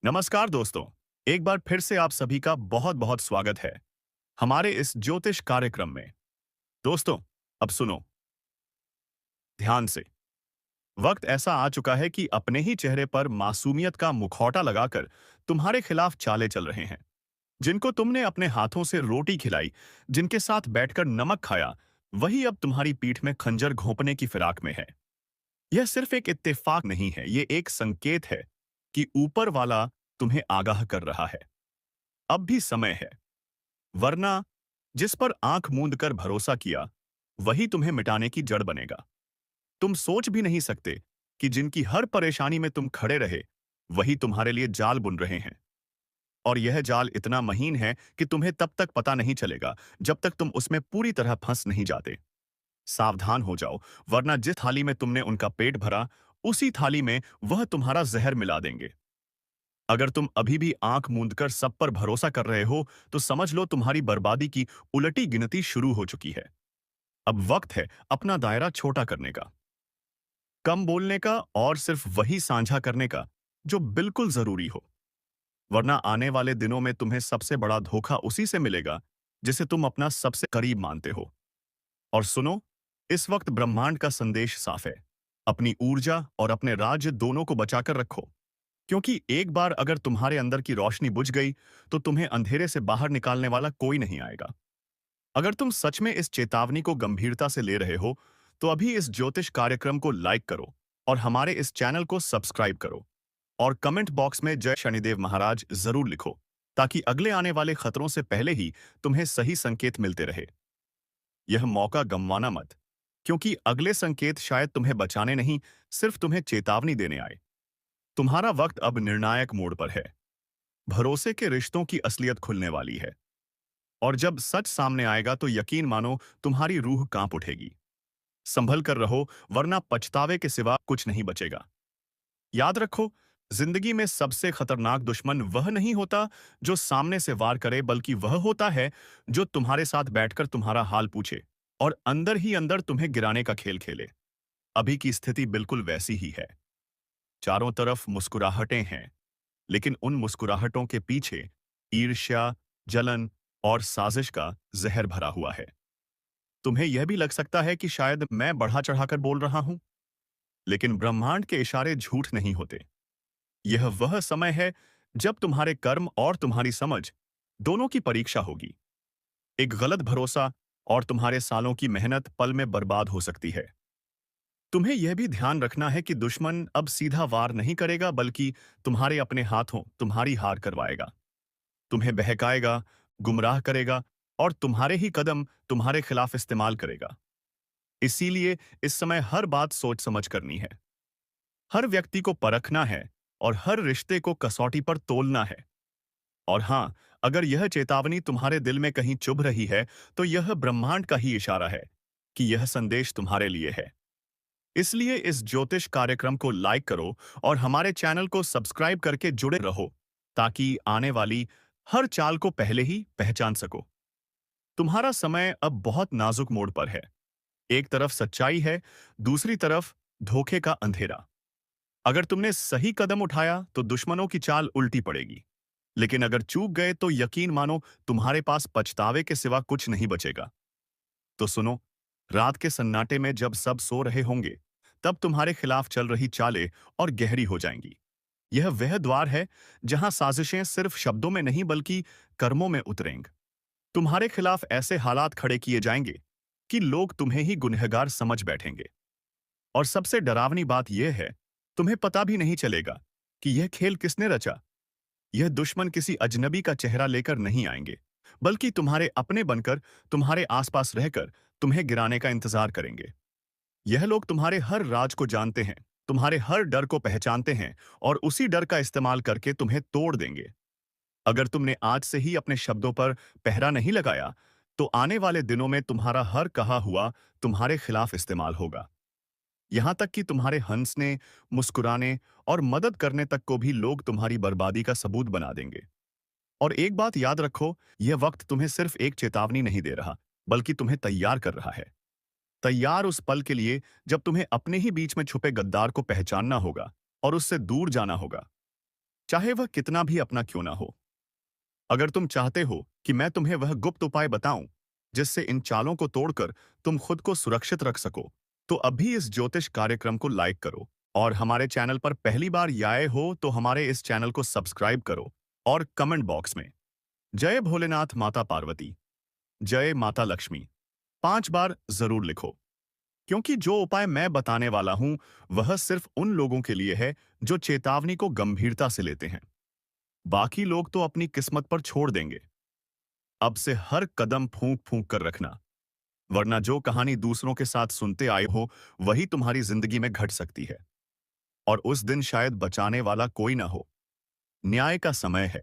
नमस्कार दोस्तों। एक बार फिर से आप सभी का बहुत बहुत स्वागत है हमारे इस ज्योतिष कार्यक्रम में। दोस्तों, अब सुनो ध्यान से। वक्त ऐसा आ चुका है कि अपने ही चेहरे पर मासूमियत का मुखौटा लगाकर तुम्हारे खिलाफ चाले चल रहे हैं। जिनको तुमने अपने हाथों से रोटी खिलाई, जिनके साथ बैठकर नमक खाया, वही अब तुम्हारी पीठ में खंजर घोंपने की फिराक में है। यह सिर्फ एक इत्तेफाक नहीं है, ये एक संकेत है कि ऊपर वाला तुम्हें आगाह कर रहा है। अब भी समय है, वरना जिस पर आंख मूंद कर भरोसा किया, वही तुम्हें मिटाने की जड़ बनेगा। तुम सोच भी नहीं सकते कि जिनकी हर परेशानी में तुम खड़े रहे, वही तुम्हारे लिए जाल बुन रहे हैं। और यह जाल इतना महीन है कि तुम्हें तब तक पता नहीं चलेगा जब तक तुम उसमें पूरी तरह फंस नहीं जाते। सावधान हो जाओ, वरना जिस थाली में तुमने उनका पेट भरा, उसी थाली में वह तुम्हारा जहर मिला देंगे। अगर तुम अभी भी आंख मूंदकर सब पर भरोसा कर रहे हो, तो समझ लो तुम्हारी बर्बादी की उलटी गिनती शुरू हो चुकी है। अब वक्त है अपना दायरा छोटा करने का, कम बोलने का और सिर्फ वही साझा करने का जो बिल्कुल जरूरी हो। वरना आने वाले दिनों में तुम्हें सबसे बड़ा धोखा उसी से मिलेगा जिसे तुम अपना सबसे करीब मानते हो। और सुनो, इस वक्त ब्रह्मांड का संदेश साफ है। अपनी ऊर्जा और अपने राज्य दोनों को बचाकर रखो, क्योंकि एक बार अगर तुम्हारे अंदर की रोशनी बुझ गई, तो तुम्हें अंधेरे से बाहर निकालने वाला कोई नहीं आएगा। अगर तुम सच में इस चेतावनी को गंभीरता से ले रहे हो, तो अभी इस ज्योतिष कार्यक्रम को लाइक करो और हमारे इस चैनल को सब्सक्राइब करो। और कमेंट बॉक्स में जय शनिदेव महाराज जरूर लिखो, ताकि अगले आने वाले खतरों से पहले ही तुम्हें सही संकेत मिलते रहे। यह मौका गंवाना मत, क्योंकि अगले संकेत शायद तुम्हें बचाने नहीं, सिर्फ तुम्हें चेतावनी देने आए। तुम्हारा वक्त अब निर्णायक मोड़ पर है। भरोसे के रिश्तों की असलियत खुलने वाली है। और जब सच सामने आएगा, तो यकीन मानो तुम्हारी रूह कांप उठेगी। संभल कर रहो, वरना पछतावे के सिवा कुछ नहीं बचेगा। याद रखो, जिंदगी में सबसे खतरनाक दुश्मन वह नहीं होता जो सामने से वार करे, बल्कि वह होता है जो तुम्हारे साथ बैठकर तुम्हारा हाल पूछे और अंदर ही अंदर तुम्हें गिराने का खेल खेले। अभी की स्थिति बिल्कुल वैसी ही है। चारों तरफ मुस्कुराहटें हैं, लेकिन उन मुस्कुराहटों के पीछे ईर्ष्या, जलन और साजिश का जहर भरा हुआ है। तुम्हें यह भी लग सकता है कि शायद मैं बढ़ा चढ़ाकर बोल रहा हूं, लेकिन ब्रह्मांड के इशारे झूठ नहीं होते। यह वह समय है जब तुम्हारे कर्म और तुम्हारी समझ दोनों की परीक्षा होगी। एक गलत भरोसा और तुम्हारे सालों की मेहनत पल में बर्बाद हो सकती है। तुम्हें यह भी ध्यान रखना है कि दुश्मन अब सीधा वार नहीं करेगा, बल्कि तुम्हारे अपने हाथों तुम्हारी हार करवाएगा। तुम्हें बहकाएगा, गुमराह करेगा और तुम्हारे ही कदम तुम्हारे खिलाफ इस्तेमाल करेगा। इसीलिए इस समय हर बात सोच समझ करनी है। हर व्यक्ति को परखना है और हर रिश्ते को कसौटी पर तोलना है। और हां, अगर यह चेतावनी तुम्हारे दिल में कहीं चुभ रही है, तो यह ब्रह्मांड का ही इशारा है कि यह संदेश तुम्हारे लिए है। इसलिए इस ज्योतिष कार्यक्रम को लाइक करो और हमारे चैनल को सब्सक्राइब करके जुड़े रहो, ताकि आने वाली हर चाल को पहले ही पहचान सको। तुम्हारा समय अब बहुत नाजुक मोड़ पर है। एक तरफ सच्चाई है, दूसरी तरफ धोखे का अंधेरा। अगर तुमने सही कदम उठाया, तो दुश्मनों की चाल उल्टी पड़ेगी। लेकिन अगर चूक गए, तो यकीन मानो तुम्हारे पास पछतावे के सिवा कुछ नहीं बचेगा। तो सुनो, रात के सन्नाटे में जब सब सो रहे होंगे, तब तुम्हारे खिलाफ चल रही चालें और गहरी हो जाएंगी। यह वह द्वार है जहां साजिशें सिर्फ शब्दों में नहीं, बल्कि कर्मों में उतरेंगी। तुम्हारे खिलाफ ऐसे हालात खड़े किए जाएंगे कि लोग तुम्हें ही गुनहगार समझ बैठेंगे। और सबसे डरावनी बात यह है, तुम्हें पता भी नहीं चलेगा कि यह खेल किसने रचा। यह दुश्मन किसी अजनबी का चेहरा लेकर नहीं आएंगे, बल्कि तुम्हारे अपने बनकर, तुम्हारे आसपास रहकर तुम्हें गिराने का इंतजार करेंगे। यह लोग तुम्हारे हर राज को जानते हैं, तुम्हारे हर डर को पहचानते हैं और उसी डर का इस्तेमाल करके तुम्हें तोड़ देंगे। अगर तुमने आज से ही अपने शब्दों पर पहरा नहीं लगाया, तो आने वाले दिनों में तुम्हारा हर कहा हुआ तुम्हारे खिलाफ इस्तेमाल होगा। यहां तक कि तुम्हारे हंसने, मुस्कुराने और मदद करने तक को भी लोग तुम्हारी बर्बादी का सबूत बना देंगे। और एक बात याद रखो, यह वक्त तुम्हें सिर्फ एक चेतावनी नहीं दे रहा, बल्कि तुम्हें तैयार कर रहा है। तैयार उस पल के लिए जब तुम्हें अपने ही बीच में छुपे गद्दार को पहचानना होगा और उससे दूर जाना होगा। चाहे वह कितना भी अपना क्यों ना हो। अगर तुम चाहते हो कि मैं तुम्हें वह गुप्त उपाय बताऊं जिससे इन चालों को तोड़कर तुम खुद को सुरक्षित रख सको, तो अभी इस ज्योतिष कार्यक्रम को लाइक करो। और हमारे चैनल पर पहली बार आए हो तो हमारे इस चैनल को सब्सक्राइब करो। और कमेंट बॉक्स में जय भोलेनाथ माता पार्वती, जय माता लक्ष्मी 5 बार जरूर लिखो। क्योंकि जो उपाय मैं बताने वाला हूं वह सिर्फ उन लोगों के लिए है जो चेतावनी को गंभीरता से लेते हैं। बाकी लोग तो अपनी किस्मत पर छोड़ देंगे। अब से हर कदम फूंक फूंक कर रखना, वरना जो कहानी दूसरों के साथ सुनते आए हो वही तुम्हारी जिंदगी में घट सकती है। और उस दिन शायद बचाने वाला कोई ना हो। न्याय का समय है।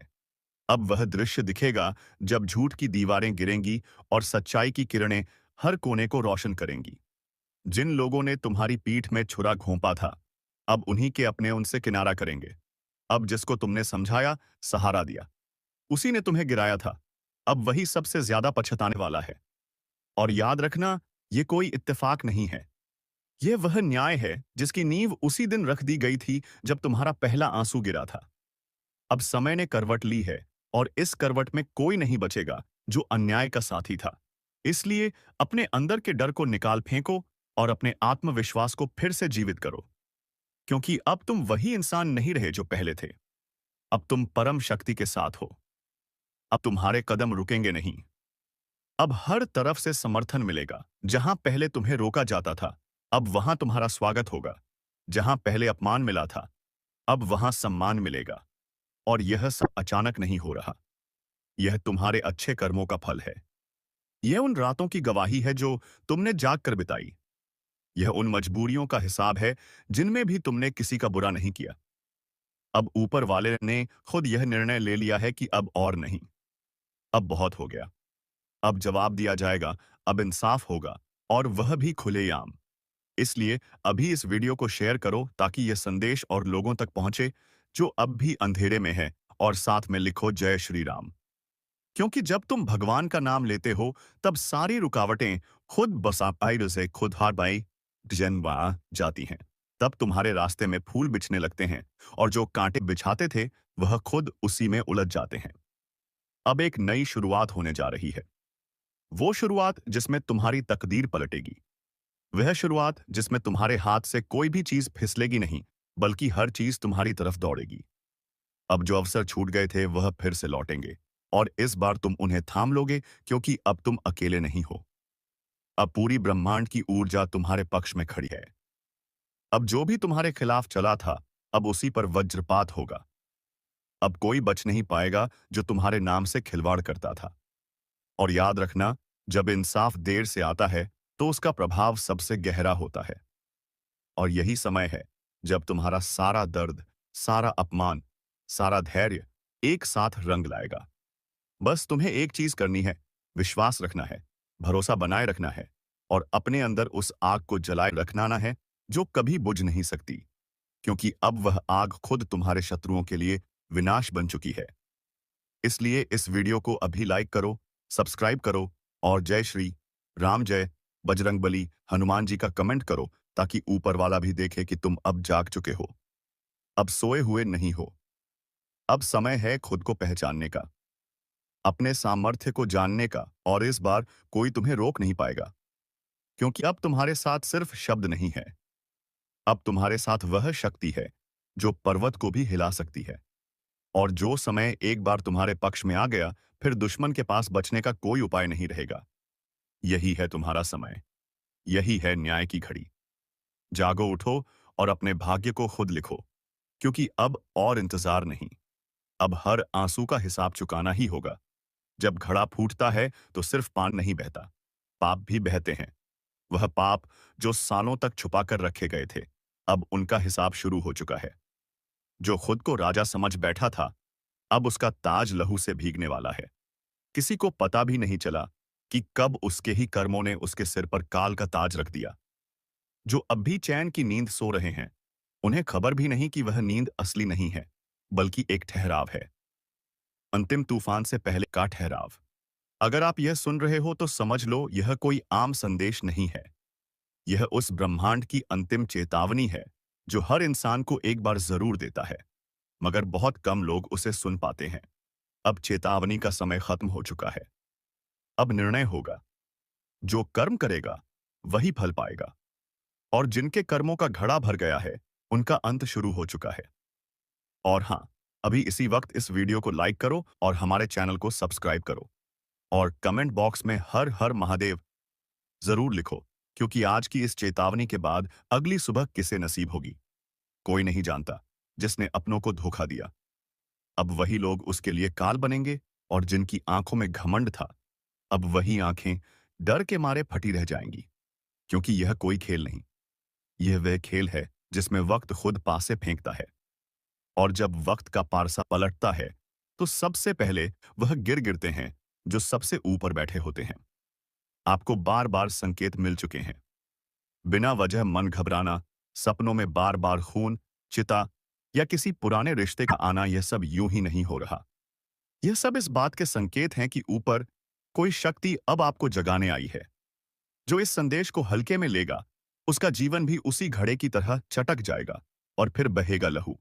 अब वह दृश्य दिखेगा जब झूठ की दीवारें गिरेंगी और सच्चाई की किरणें हर कोने को रोशन करेंगी। जिन लोगों ने तुम्हारी पीठ में छुरा घोंपा था, अब उन्हीं के अपने उनसे किनारा करेंगे। अब जिसको तुमने समझाया, सहारा दिया, उसी ने तुम्हें गिराया था। अब वही सबसे ज्यादा पछताने वाला है। और याद रखना, ये कोई इत्तेफाक नहीं है। यह वह न्याय है जिसकी नींव उसी दिन रख दी गई थी जब तुम्हारा पहला आंसू गिरा था। अब समय ने करवट ली है और इस करवट में कोई नहीं बचेगा जो अन्याय का साथी था। इसलिए अपने अंदर के डर को निकाल फेंको और अपने आत्मविश्वास को फिर से जीवित करो। क्योंकि अब तुम वही इंसान नहीं रहे जो पहले थे। अब तुम परम शक्ति के साथ हो। अब तुम्हारे कदम रुकेंगे नहीं। अब हर तरफ से समर्थन मिलेगा। जहां पहले तुम्हें रोका जाता था, अब वहां तुम्हारा स्वागत होगा। जहां पहले अपमान मिला था, अब वहां सम्मान मिलेगा। और यह सब अचानक नहीं हो रहा। यह तुम्हारे अच्छे कर्मों का फल है। यह उन रातों की गवाही है जो तुमने जाग कर बिताई। यह उन मजबूरियों का हिसाब है जिनमें भी तुमने किसी का बुरा नहीं किया। अब ऊपर वाले ने खुद यह निर्णय ले लिया है कि अब और नहीं। अब बहुत हो गया। अब जवाब दिया जाएगा, अब इंसाफ होगा, और वह भी खुलेआम। इसलिए अभी इस वीडियो को शेयर करो ताकि यह संदेश और लोगों तक पहुंचे जो अब भी अंधेरे में है। और साथ में लिखो जय श्री राम। क्योंकि जब तुम भगवान का नाम लेते हो तब सारी रुकावटें खुद बसापाई से खुद हार पाई जन्मा जाती हैं। तब तुम्हारे रास्ते में फूल बिछने लगते हैं और जो कांटे बिछाते थे वह खुद उसी में उलझ जाते हैं। अब एक नई शुरुआत होने जा रही है। वो शुरुआत जिसमें तुम्हारी तकदीर पलटेगी। वह शुरुआत जिसमें तुम्हारे हाथ से कोई भी चीज फिसलेगी नहीं, बल्कि हर चीज तुम्हारी तरफ दौड़ेगी। अब जो अवसर छूट गए थे वह फिर से लौटेंगे। और इस बार तुम उन्हें थाम लोगे क्योंकि अब तुम अकेले नहीं हो। अब पूरी ब्रह्मांड की ऊर्जा तुम्हारे पक्ष में खड़ी है। अब जो भी तुम्हारे खिलाफ चला था, अब उसी पर वज्रपात होगा। अब कोई बच नहीं पाएगा जो तुम्हारे नाम से खिलवाड़ करता था। और याद रखना, जब इंसाफ देर से आता है तो उसका प्रभाव सबसे गहरा होता है। और यही समय है जब तुम्हारा सारा दर्द, सारा अपमान, सारा धैर्य एक साथ रंग लाएगा। बस तुम्हें एक चीज करनी है, विश्वास रखना है, भरोसा बनाए रखना है, और अपने अंदर उस आग को जलाए रखना है जो कभी बुझ नहीं सकती। क्योंकि अब वह आग खुद तुम्हारे शत्रुओं के लिए विनाश बन चुकी है। इसलिए इस वीडियो को अभी लाइक करो, सब्सक्राइब करो, और जय श्री राम, जय बजरंगबली, हनुमान जी का कमेंट करो ताकि ऊपर वाला भी देखे कि तुम अब जाग चुके हो। अब सोए हुए नहीं हो। अब समय है खुद को पहचानने का, अपने सामर्थ्य को जानने का, और इस बार कोई तुम्हें रोक नहीं पाएगा। क्योंकि अब तुम्हारे साथ सिर्फ शब्द नहीं है, अब तुम्हारे साथ वह शक्ति है जो पर्वत को भी हिला सकती है। और जो समय एक बार तुम्हारे पक्ष में आ गया, फिर दुश्मन के पास बचने का कोई उपाय नहीं रहेगा। यही है तुम्हारा समय। यही है न्याय की घड़ी। जागो, उठो और अपने भाग्य को खुद लिखो। क्योंकि अब और इंतजार नहीं। अब हर आंसू का हिसाब चुकाना ही होगा। जब घड़ा फूटता है तो सिर्फ पान नहीं बहता, पाप भी बहते हैं। वह पाप जो सालों तक छुपा कर रखे गए थे, अब उनका हिसाब शुरू हो चुका है। जो खुद को राजा समझ बैठा था, अब उसका ताज लहू से भीगने वाला है। किसी को पता भी नहीं चला कि कब उसके ही कर्मों ने उसके सिर पर काल का ताज रख दिया। जो अब भी चैन की नींद सो रहे हैं, उन्हें खबर भी नहीं कि वह नींद असली नहीं है, बल्कि एक ठहराव है। अंतिम तूफान से पहले का ठहराव। अगर आप यह सुन रहे हो तो समझ लो, यह कोई आम संदेश नहीं है। यह उस ब्रह्मांड की अंतिम चेतावनी है जो हर इंसान को एक बार जरूर देता है। मगर बहुत कम लोग उसे सुन पाते हैं। अब चेतावनी का समय खत्म हो चुका है। अब निर्णय होगा। जो कर्म करेगा वही फल पाएगा, और जिनके कर्मों का घड़ा भर गया है उनका अंत शुरू हो चुका है। और हाँ, अभी इसी वक्त इस वीडियो को लाइक करो और हमारे चैनल को सब्सक्राइब करो, और कमेंट बॉक्स में हर हर महादेव जरूर लिखो, क्योंकि आज की इस चेतावनी के बाद अगली सुबह किसे नसीब होगी कोई नहीं जानता। जिसने अपनों को धोखा दिया, अब वही लोग उसके लिए काल बनेंगे, और जिनकी आंखों में घमंड था, अब वही आंखें डर के मारे फटी रह जाएंगी। क्योंकि यह कोई खेल नहीं, यह वह खेल है जिसमें वक्त खुद पासे फेंकता है। और जब वक्त का पारसा पलटता है तो सबसे पहले वह गिर गिरते हैं जो सबसे ऊपर बैठे होते हैं। आपको बार बार संकेत मिल चुके हैं। बिना वजह मन घबराना, सपनों में बार बार खून, चिता या किसी पुराने रिश्ते का आना, यह सब यूं ही नहीं हो रहा। यह सब इस बात के संकेत हैं कि ऊपर कोई शक्ति अब आपको जगाने आई है। जो इस संदेश को हल्के में लेगा उसका जीवन भी उसी घड़े की तरह चटक जाएगा, और फिर बहेगा लहू।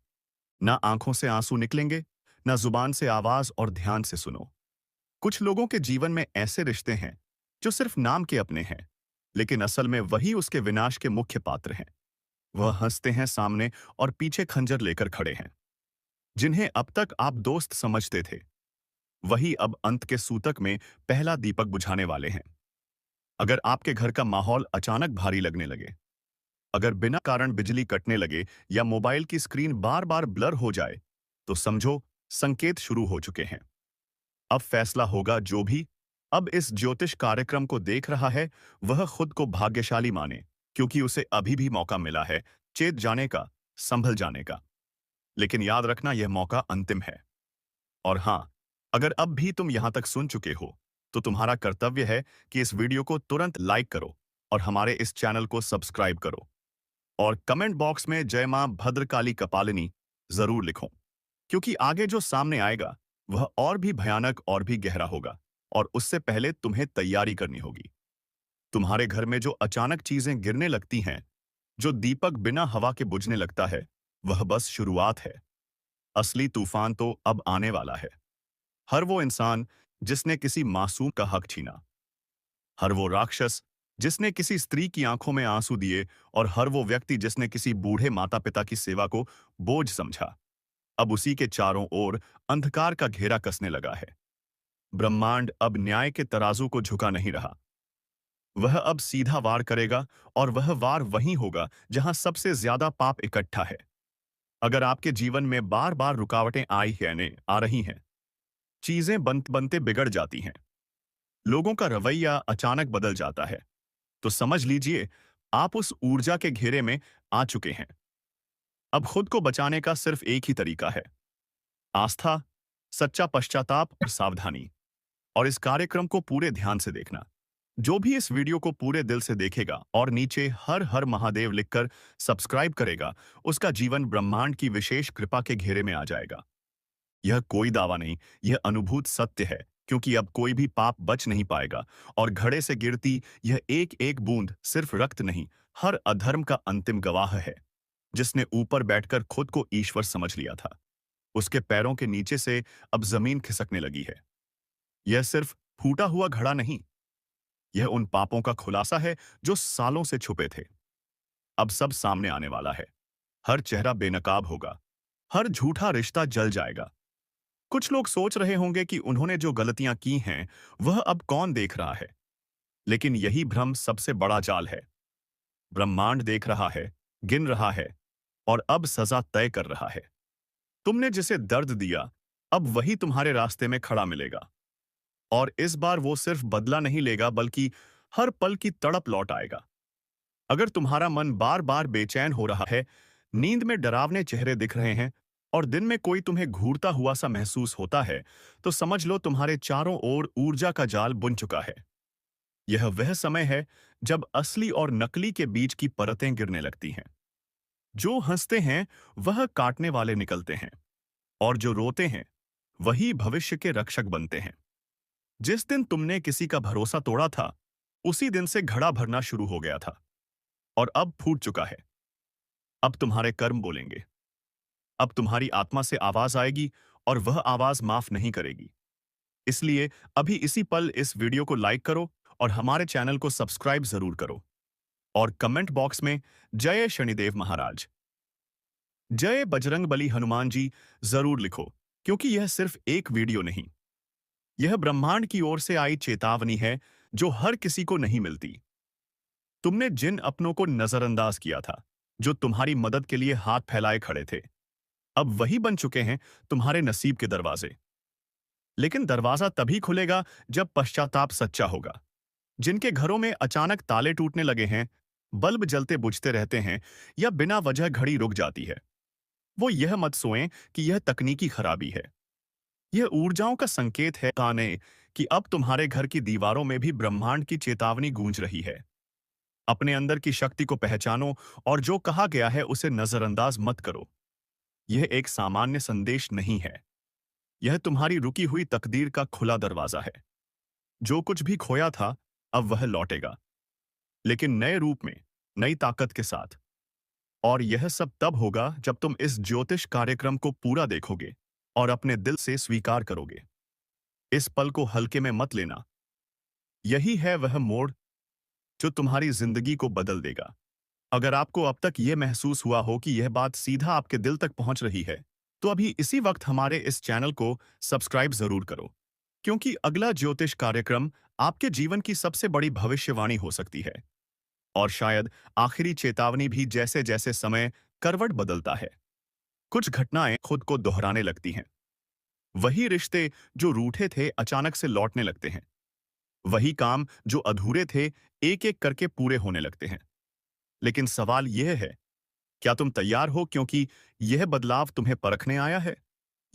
ना आंखों से आंसू निकलेंगे, ना जुबान से आवाज। और ध्यान से सुनो, कुछ लोगों के जीवन में ऐसे रिश्ते हैं जो सिर्फ नाम के अपने हैं, लेकिन असल में वही उसके विनाश के मुख्य पात्र हैं। वह हंसते हैं सामने और पीछे खंजर लेकर खड़े हैं। जिन्हें अब तक आप दोस्त समझते थे, वही अब अंत के सूतक में पहला दीपक बुझाने वाले हैं। अगर आपके घर का माहौल अचानक भारी लगने लगे, अगर बिना कारण बिजली कटने लगे या मोबाइल की स्क्रीन बार बार ब्लर हो जाए, तो समझो संकेत शुरू हो चुके हैं। अब फैसला होगा। जो भी अब इस ज्योतिष कार्यक्रम को देख रहा है वह खुद को भाग्यशाली माने, क्योंकि उसे अभी भी मौका मिला है चेत जाने का, संभल जाने का। लेकिन याद रखना, यह मौका अंतिम है। और हाँ, अगर अब भी तुम यहां तक सुन चुके हो तो तुम्हारा कर्तव्य है कि इस वीडियो को तुरंत लाइक करो और हमारे इस चैनल को सब्सक्राइब करो, और कमेंट बॉक्स में जय मां भद्रकाली कपालिनी जरूर लिखो, क्योंकि आगे जो सामने आएगा वह और भी भयानक और भी गहरा होगा, और उससे पहले तुम्हें तैयारी करनी होगी। तुम्हारे घर में जो अचानक चीजें गिरने लगती हैं, जो दीपक बिना हवा के बुझने लगता है, वह बस शुरुआत है। असली तूफान तो अब आने वाला है। हर वो इंसान जिसने किसी मासूम का हक छीना, हर वो राक्षस जिसने किसी स्त्री की आंखों में आंसू दिए, और हर वो व्यक्ति जिसने किसी बूढ़े माता पिता की सेवा को बोझ समझा, अब उसी के चारों ओर अंधकार का घेरा कसने लगा है। ब्रह्मांड अब न्याय के तराजू को झुका नहीं रहा। वह अब सीधा वार करेगा, और वह वार वहीं होगा जहां सबसे ज्यादा पाप इकट्ठा है। अगर आपके जीवन में बार बार रुकावटें आ रही हैं, चीजें बनते बनते बिगड़ जाती हैं, लोगों का रवैया अचानक बदल जाता है, तो समझ लीजिए आप उस ऊर्जा के घेरे में आ चुके हैं। अब खुद को बचाने का सिर्फ एक ही तरीका है, आस्था, सच्चा पश्चाताप और सावधानी। और इस कार्यक्रम को पूरे ध्यान से देखना। जो भी इस वीडियो को पूरे दिल से देखेगा और नीचे हर हर महादेव लिखकर सब्सक्राइब करेगा, उसका जीवन ब्रह्मांड की विशेष कृपा के घेरे में आ जाएगा। यह कोई दावा नहीं, यह अनुभूत सत्य है, क्योंकि अब कोई भी पाप बच नहीं पाएगा, और घड़े से गिरती यह एक एक बूंद सिर्फ रक्त नहीं, हर अधर्म का अंतिम गवाह है। जिसने ऊपर बैठकर खुद को ईश्वर समझ लिया था, उसके पैरों के नीचे से अब जमीन खिसकने लगी है। यह सिर्फ फूटा हुआ घड़ा नहीं, यह उन पापों का खुलासा है जो सालों से छुपे थे। अब सब सामने आने वाला है। हर चेहरा बेनकाब होगा, हर झूठा रिश्ता जल जाएगा। कुछ लोग सोच रहे होंगे कि उन्होंने जो गलतियां की हैं वह अब कौन देख रहा है, लेकिन यही भ्रम सबसे बड़ा जाल है। ब्रह्मांड देख रहा है, गिन रहा है, और अब सजा तय कर रहा है। तुमने जिसे दर्द दिया, अब वही तुम्हारे रास्ते में खड़ा मिलेगा, और इस बार वो सिर्फ बदला नहीं लेगा, बल्कि हर पल की तड़प लौट आएगा। अगर तुम्हारा मन बार बार बेचैन हो रहा है, नींद में डरावने चेहरे दिख रहे हैं, और दिन में कोई तुम्हें घूरता हुआ सा महसूस होता है, तो समझ लो तुम्हारे चारों ओर ऊर्जा का जाल बुन चुका है। यह वह समय है जब असली और नकली के बीच की परतें गिरने लगती हैं। जो हंसते हैं वह काटने वाले निकलते हैं, और जो रोते हैं वही भविष्य के रक्षक बनते हैं। जिस दिन तुमने किसी का भरोसा तोड़ा था, उसी दिन से घड़ा भरना शुरू हो गया था, और अब फूट चुका है। अब तुम्हारे कर्म बोलेंगे। अब तुम्हारी आत्मा से आवाज आएगी और वह आवाज माफ नहीं करेगी। इसलिए अभी इसी पल इस वीडियो को लाइक करो और हमारे चैनल को सब्सक्राइब जरूर करो। और कमेंट बॉक्स में जय शनिदेव महाराज, जय बजरंगबली हनुमान जी जरूर लिखो, क्योंकि यह सिर्फ एक वीडियो नहीं, यह ब्रह्मांड की ओर से आई चेतावनी है जो हर किसी को नहीं मिलती। तुमने जिन अपनों को नजरअंदाज किया था, जो तुम्हारी मदद के लिए हाथ फैलाए खड़े थे, अब वही बन चुके हैं तुम्हारे नसीब के दरवाजे। लेकिन दरवाजा तभी खुलेगा जब पश्चाताप सच्चा होगा। जिनके घरों में अचानक ताले टूटने लगे हैं, बल्ब जलते बुझते रहते हैं या बिना वजह घड़ी रुक जाती है, वो यह मत सोएं कि यह तकनीकी खराबी है। यह ऊर्जाओं का संकेत है काने कि अब तुम्हारे घर की दीवारों में भी ब्रह्मांड की चेतावनी गूंज रही है। अपने अंदर की शक्ति को पहचानो और जो कहा गया है उसे नजरअंदाज मत करो। यह एक सामान्य संदेश नहीं है, यह तुम्हारी रुकी हुई तकदीर का खुला दरवाजा है। जो कुछ भी खोया था अब वह लौटेगा, लेकिन नए रूप में, नई ताकत के साथ। और यह सब तब होगा जब तुम इस ज्योतिष कार्यक्रम को पूरा देखोगे और अपने दिल से स्वीकार करोगे। इस पल को हल्के में मत लेना। यही है वह मोड़ जो तुम्हारी जिंदगी को बदल देगा। अगर आपको अब तक यह महसूस हुआ हो कि यह बात सीधा आपके दिल तक पहुंच रही है, तो अभी इसी वक्त हमारे इस चैनल को सब्सक्राइब जरूर करो, क्योंकि अगला ज्योतिष कार्यक्रम आपके जीवन की सबसे बड़ी भविष्यवाणी हो सकती है। और शायद आखिरी चेतावनी भी। जैसे जैसे समय करवट बदलता है, कुछ घटनाएं खुद को दोहराने लगती हैं। वही रिश्ते जो रूठे थे अचानक से लौटने लगते हैं। वही काम जो अधूरे थे एक एक करके पूरे होने लगते हैं। लेकिन सवाल यह है, क्या तुम तैयार हो? क्योंकि यह बदलाव तुम्हें परखने आया है।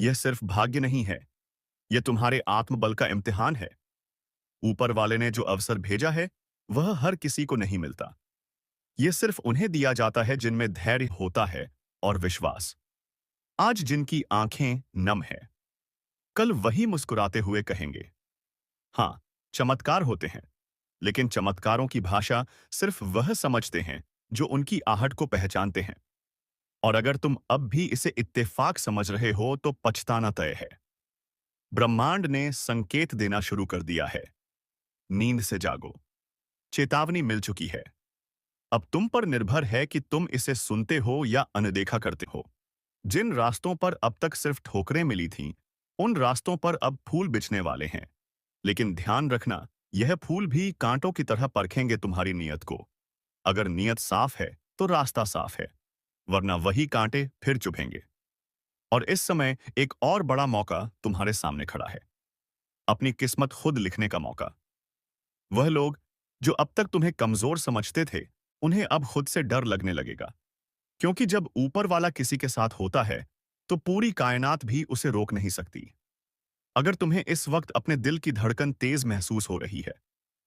यह सिर्फ भाग्य नहीं है, यह तुम्हारे आत्मबल का इम्तिहान है। ऊपर वाले ने जो अवसर भेजा है वह हर किसी को नहीं मिलता। यह सिर्फ उन्हें दिया जाता है जिनमें धैर्य होता है और विश्वास। आज जिनकी आंखें नम है, कल वही मुस्कुराते हुए कहेंगे। हाँ, चमत्कार होते हैं, लेकिन चमत्कारों की भाषा सिर्फ वह समझते हैं जो उनकी आहट को पहचानते हैं। और अगर तुम अब भी इसे इत्तेफाक समझ रहे हो तो पछताना तय है। ब्रह्मांड ने संकेत देना शुरू कर दिया है। नींद से जागो, चेतावनी मिल चुकी है। अब तुम पर निर्भर है कि तुम इसे सुनते हो या अनदेखा करते हो। जिन रास्तों पर अब तक सिर्फ ठोकरें मिली थीं, उन रास्तों पर अब फूल बिछने वाले हैं। लेकिन ध्यान रखना, यह फूल भी कांटों की तरह परखेंगे तुम्हारी नीयत को। अगर नीयत साफ है तो रास्ता साफ है, वरना वही कांटे फिर चुभेंगे। और इस समय एक और बड़ा मौका तुम्हारे सामने खड़ा है, अपनी किस्मत खुद लिखने का मौका। वह लोग जो अब तक तुम्हें कमजोर समझते थे, उन्हें अब खुद से डर लगने लगेगा। क्योंकि जब ऊपर वाला किसी के साथ होता है तो पूरी कायनात भी उसे रोक नहीं सकती। अगर तुम्हें इस वक्त अपने दिल की धड़कन तेज महसूस हो रही है,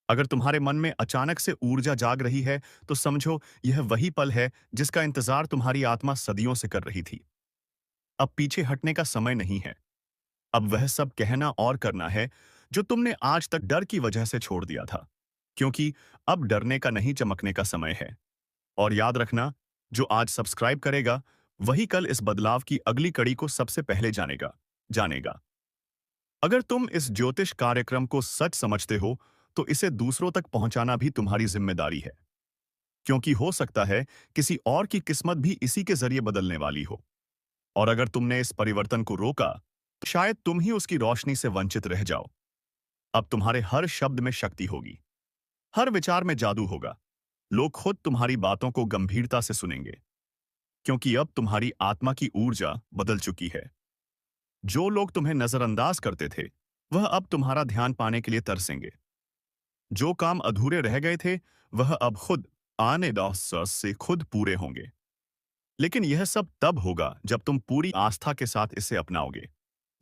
अगर तुम्हारे मन में अचानक से ऊर्जा जाग रही है, तो समझो यह वही पल है जिसका इंतजार तुम्हारी आत्मा सदियों से कर रही थी। अब पीछे हटने का समय नहीं है। अब वह सब कहना और करना है जो तुमने आज तक डर की वजह से छोड़ दिया था। क्योंकि अब डरने का नहीं, चमकने का समय है। और याद रखना, जो आज सब्सक्राइब करेगा वही कल इस बदलाव की अगली कड़ी को सबसे पहले जानेगा। अगर तुम इस ज्योतिष कार्यक्रम को सच समझते हो तो इसे दूसरों तक पहुंचाना भी तुम्हारी जिम्मेदारी है। क्योंकि हो सकता है किसी और की किस्मत भी इसी के जरिए बदलने वाली हो। और अगर तुमने इस परिवर्तन को रोका, तो शायद तुम ही उसकी रोशनी से वंचित रह जाओ। अब तुम्हारे हर शब्द में शक्ति होगी, हर विचार में जादू होगा। लोग खुद तुम्हारी बातों को गंभीरता से सुनेंगे, क्योंकि अब तुम्हारी आत्मा की ऊर्जा बदल चुकी है। जो लोग तुम्हें नजरअंदाज करते थे, वह अब तुम्हारा ध्यान पाने के लिए तरसेंगे। जो काम अधूरे रह गए थे, वह अब खुद आने दौस से खुद पूरे होंगे। लेकिन यह सब तब होगा जब तुम पूरी आस्था के साथ इसे अपनाओगे।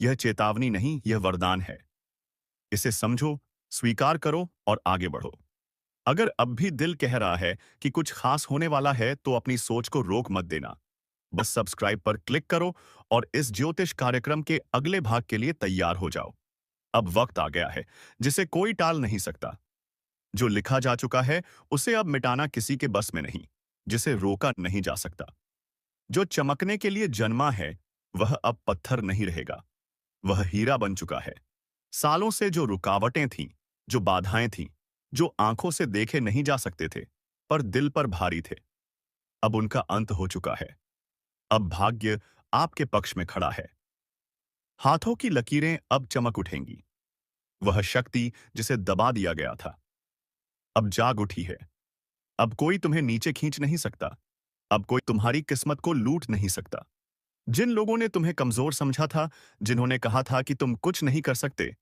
यह चेतावनी नहीं, यह वरदान है। इसे समझो, स्वीकार करो और आगे बढ़ो। अगर अब भी दिल कह रहा है कि कुछ खास होने वाला है, तो अपनी सोच को रोक मत देना। बस सब्सक्राइब पर क्लिक करो और इस ज्योतिष कार्यक्रम के अगले भाग के लिए तैयार हो जाओ। अब वक्त आ गया है जिसे कोई टाल नहीं सकता। जो लिखा जा चुका है उसे अब मिटाना किसी के बस में नहीं, जिसे रोका नहीं जा सकता। जो चमकने के लिए जन्मा है वह अब पत्थर नहीं रहेगा, वह हीरा बन चुका है। सालों से जो रुकावटें थीं, जो बाधाएं थीं, जो आंखों से देखे नहीं जा सकते थे, पर दिल पर भारी थे, अब उनका अंत हो चुका है। अब भाग्य आपके पक्ष में खड़ा है। हाथों की लकीरें अब चमक उठेंगी। वह शक्ति जिसे दबा दिया गया था, अब जाग उठी है। अब कोई तुम्हें नीचे खींच नहीं सकता। अब कोई तुम्हारी किस्मत को लूट नहीं सकता। जिन लोगों ने तुम्हें कमजोर समझा था, जिन्होंने कहा था कि तुम कुछ नहीं कर सकते,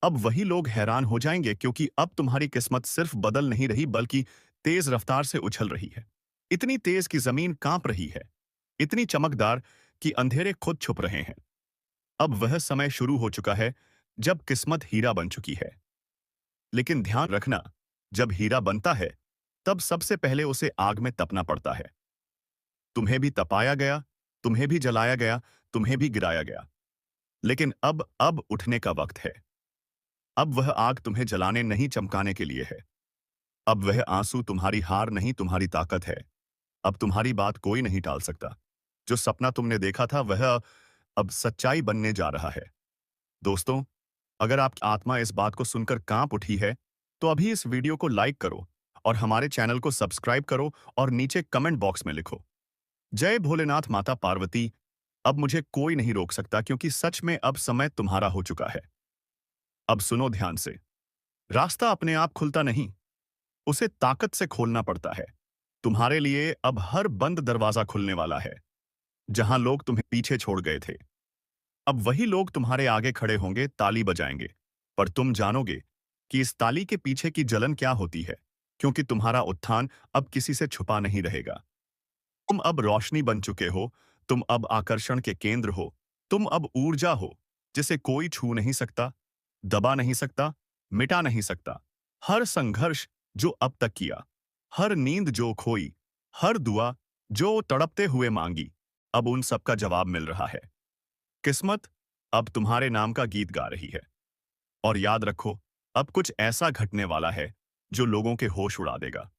अब वही लोग हैरान हो जाएंगे, क्योंकि अब तुम्हारी किस्मत सिर्फ बदल नहीं रही बल्कि तेज रफ्तार से उछल रही है। इतनी तेज कि जमीन कांप रही है, इतनी चमकदार कि अंधेरे खुद छुप रहे हैं। अब वह समय शुरू हो चुका है जब किस्मत हीरा बन चुकी है। लेकिन ध्यान रखना, जब हीरा बनता है तब सबसे पहले उसे आग में तपना पड़ता है। तुम्हें भी तपाया गया, तुम्हें भी जलाया गया, तुम्हें भी गिराया गया। लेकिन अब उठने का वक्त है। अब वह आग तुम्हें जलाने नहीं, चमकाने के लिए है। अब वह आंसू तुम्हारी हार नहीं, तुम्हारी ताकत है। अब तुम्हारी बात कोई नहीं टाल सकता। जो सपना तुमने देखा था वह अब सच्चाई बनने जा रहा है। दोस्तों, अगर आपकी आत्मा इस बात को सुनकर कांप उठी है, तो अभी इस वीडियो को लाइक करो और हमारे चैनल को सब्सक्राइब करो और नीचे कमेंट बॉक्स में लिखो, जय भोलेनाथ माता पार्वती। अब मुझे कोई नहीं रोक सकता, क्योंकि सच में अब समय तुम्हारा हो चुका है। अब सुनो ध्यान से। रास्ता अपने आप खुलता नहीं, उसे ताकत से खोलना पड़ता है। तुम्हारे लिए अब हर बंद दरवाजा खुलने वाला है। जहां लोग तुम्हें पीछे छोड़ गए थे, अब वही लोग तुम्हारे आगे खड़े होंगे, ताली बजाएंगे। पर तुम जानोगे कि इस ताली के पीछे की जलन क्या होती है, क्योंकि तुम्हारा उत्थान अब किसी से छुपा नहीं रहेगा। तुम अब रोशनी बन चुके हो, तुम अब आकर्षण के केंद्र हो, तुम अब ऊर्जा हो जिसे कोई छू नहीं सकता, दबा नहीं सकता, मिटा नहीं सकता। हर संघर्ष जो अब तक किया, हर नींद जो खोई, हर दुआ जो तड़पते हुए मांगी, अब उन सब का जवाब मिल रहा है। किस्मत अब तुम्हारे नाम का गीत गा रही है। और याद रखो, अब कुछ ऐसा घटने वाला है जो लोगों के होश उड़ा देगा।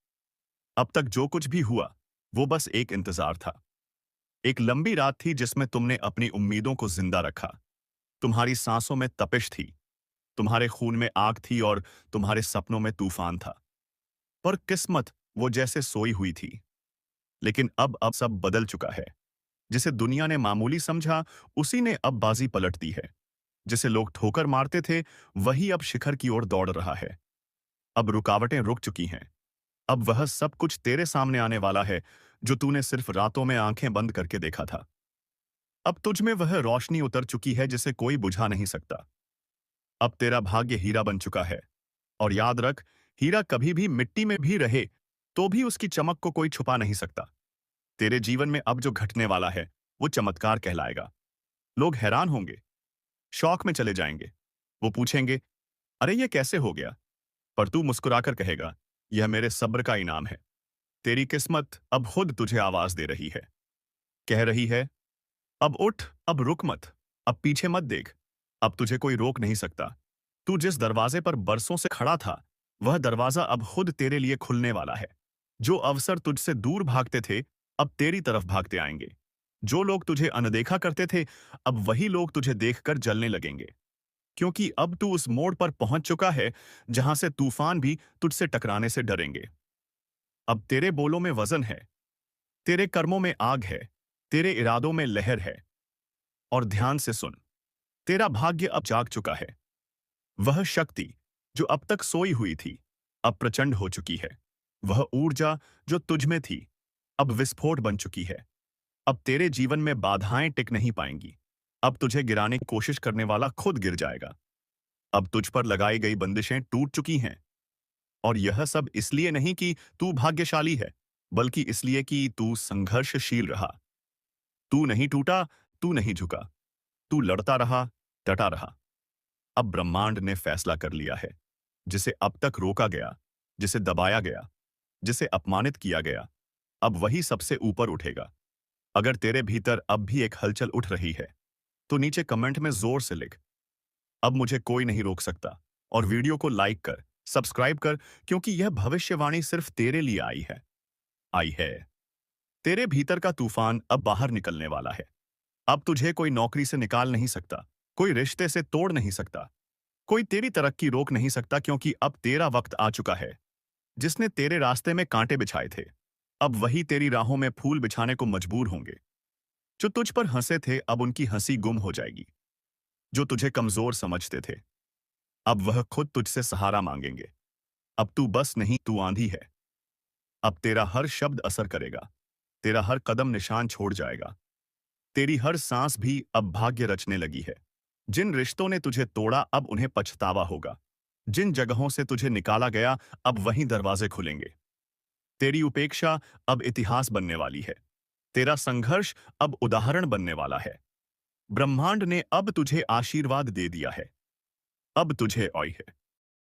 अब तक जो कुछ भी हुआ, वो बस एक इंतजार था। एक लंबी रात थी जिसमें तुमने अपनी उम्मीदों को जिंदा रखा। तुम्हारी सांसों में तपिश थी, तुम्हारे खून में आग थी और तुम्हारे सपनों में तूफान था। पर किस्मत वो जैसे सोई हुई थी। लेकिन अब सब बदल चुका है। जिसे दुनिया ने मामूली समझा, उसी ने अब बाजी पलट दी है। जिसे लोग ठोकर मारते थे, वही अब शिखर की ओर दौड़ रहा है। अब रुकावटें रुक चुकी हैं। अब वह सब कुछ तेरे सामने आने वाला है जो तूने सिर्फ रातों में आंखें बंद करके देखा था। अब तुझ में वह रोशनी उतर चुकी है जिसे कोई बुझा नहीं सकता। अब तेरा भाग्य हीरा बन चुका है। और याद रख, हीरा कभी भी मिट्टी में भी रहे तो भी उसकी चमक को कोई छुपा नहीं सकता। तेरे जीवन में अब जो घटने वाला है, वो चमत्कार कहलाएगा। लोग हैरान होंगे, शौक में चले जाएंगे। वो पूछेंगे, अरे ये कैसे हो गया? पर तू मुस्कुराकर कहेगा, यह मेरे सब्र का इनाम है। तेरी किस्मत अब खुद तुझे आवाज दे रही है, कह रही है, अब उठ, अब रुक मत, अब पीछे मत देख, अब तुझे कोई रोक नहीं सकता। तू जिस दरवाजे पर बरसों से खड़ा था, वह दरवाजा अब खुद तेरे लिए खुलने वाला है। जो अवसर तुझसे दूर भागते थे, अब तेरी तरफ भागते आएंगे। जो लोग तुझे अनदेखा करते थे, अब वही लोग तुझे देखकर जलने लगेंगे। क्योंकि अब तू उस मोड़ पर पहुंच चुका है जहां से तूफान भी तुझसे टकराने से डरेंगे। अब तेरे बोलों में वजन है, तेरे कर्मों में आग है, तेरे इरादों में लहर है। और ध्यान से सुन, तेरा भाग्य अब जाग चुका है। वह शक्ति जो अब तक सोई हुई थी, अब प्रचंड हो चुकी है। वह ऊर्जा जो तुझ में थी, अब विस्फोट बन चुकी है। अब तेरे जीवन में बाधाएं टिक नहीं पाएंगी। अब तुझे गिराने की कोशिश करने वाला खुद गिर जाएगा। अब तुझ पर लगाई गई बंदिशें टूट चुकी हैं। और यह सब इसलिए नहीं कि तू भाग्यशाली है, बल्कि इसलिए कि तू संघर्षशील रहा। तू नहीं टूटा, तू नहीं झुका, तू लड़ता रहा, डटा रहा। अब ब्रह्मांड ने फैसला कर लिया है। जिसे अब तक रोका गया, जिसे दबाया गया, जिसे अपमानित किया गया, अब वही सबसे ऊपर उठेगा। अगर तेरे भीतर अब भी एक हलचल उठ रही है, तो नीचे कमेंट में जोर से लिख, अब मुझे कोई नहीं रोक सकता। और वीडियो को लाइक कर, सब्सक्राइब कर, क्योंकि यह भविष्यवाणी सिर्फ तेरे लिए आई है। तेरे भीतर का तूफान अब बाहर निकलने वाला है। अब तुझे कोई नौकरी से निकाल नहीं सकता, कोई रिश्ते से तोड़ नहीं सकता, कोई तेरी तरक्की रोक नहीं सकता, क्योंकि अब तेरा वक्त आ चुका है। जिसने तेरे रास्ते में कांटे बिछाए थे, अब वही तेरी राहों में फूल बिछाने को मजबूर होंगे। जो तुझ पर हंसे थे, अब उनकी हंसी गुम हो जाएगी। जो तुझे कमजोर समझते थे, अब वह खुद तुझसे सहारा मांगेंगे। अब तू बस नहीं, तू आंधी है। अब तेरा हर शब्द असर करेगा, तेरा हर कदम निशान छोड़ जाएगा, तेरी हर सांस भी अब भाग्य रचने लगी है। जिन रिश्तों ने तुझे तोड़ा, अब उन्हें पछतावा होगा। जिन जगहों से तुझे निकाला गया, अब वहीं दरवाजे खुलेंगे। तेरी उपेक्षा अब इतिहास बनने वाली है। तेरा संघर्ष अब उदाहरण बनने वाला है। ब्रह्मांड ने अब तुझे आशीर्वाद दे दिया है। अब तुझे औय है।